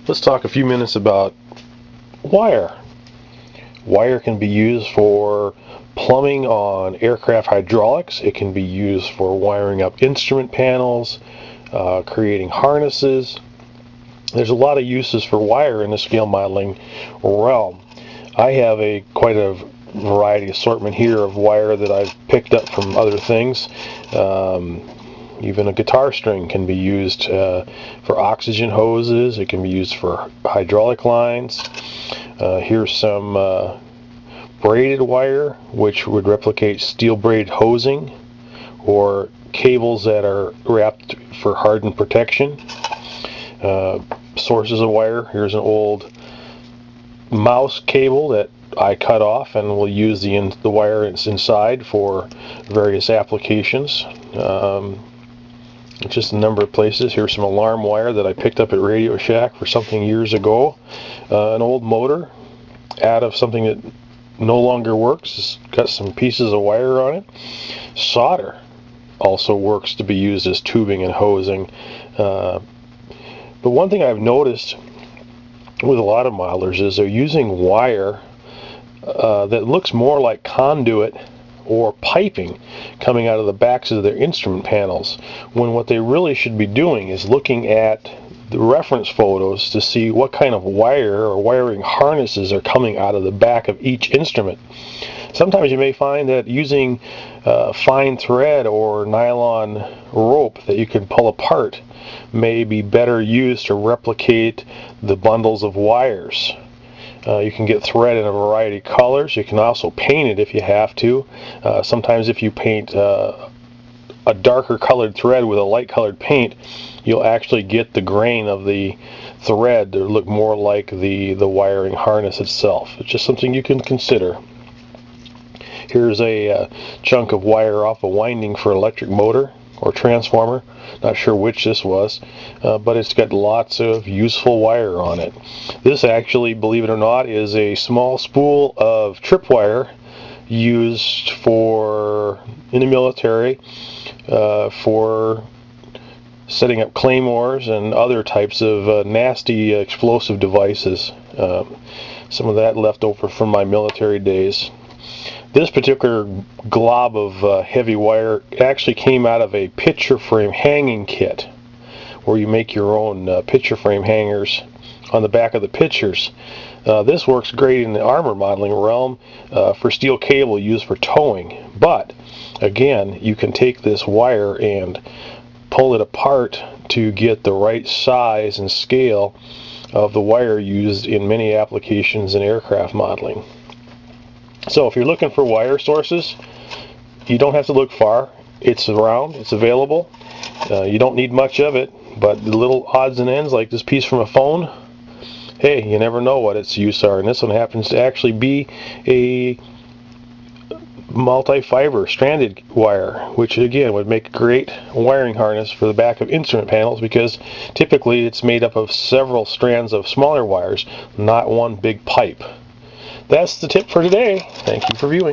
Let's talk a few minutes about wire. Wire can be used for plumbing on aircraft hydraulics. It can be used for wiring up instrument panels, creating harnesses. There's a lot of uses for wire in the scale modeling realm. I have quite a variety assortment here of wire that I've picked up from other things. Even a guitar string can be used for oxygen hoses. It can be used for hydraulic lines. Here's some braided wire, which would replicate steel braided hosing, or cables that are wrapped for hardened protection. Sources of wire. Here's an old mouse cable that I cut off and will use the wire inside for various applications. Just a number of places. Here's some alarm wire that I picked up at Radio Shack for something years ago. An old motor out of something that no longer works. It's got some pieces of wire on it. Solder also works to be used as tubing and hosing. But one thing I've noticed with a lot of modelers is they're using wire that looks more like conduit or piping coming out of the backs of their instrument panels, when what they really should be doing is looking at the reference photos to see what kind of wire or wiring harnesses are coming out of the back of each instrument. Sometimes you may find that using fine thread or nylon rope that you can pull apart may be better used to replicate the bundles of wires. You can get thread in a variety of colors. You can also paint it if you have to. Sometimes if you paint a darker colored thread with a light colored paint, you'll actually get the grain of the thread to look more like the wiring harness itself. It's just something you can consider. Here's a chunk of wire off a winding for electric motor or transformer. Not sure which this was, but it's got lots of useful wire on it. This actually, believe it or not, is a small spool of tripwire used in the military for setting up claymores and other types of nasty explosive devices. Some of that left over from my military days. This particular glob of heavy wire actually came out of a picture frame hanging kit, where you make your own picture frame hangers on the back of the pictures. This works great in the armor modeling realm for steel cable used for towing, but again, you can take this wire and pull it apart to get the right size and scale of the wire used in many applications in aircraft modeling. So if you're looking for wire sources, you don't have to look far. It's around, it's available. You don't need much of it, but the little odds and ends like this piece from a phone, hey, you never know what its use are. And this one happens to actually be a multi-fiber stranded wire, which again would make a great wiring harness for the back of instrument panels, because typically it's made up of several strands of smaller wires, not one big pipe. That's the tip for today. Thank you for viewing.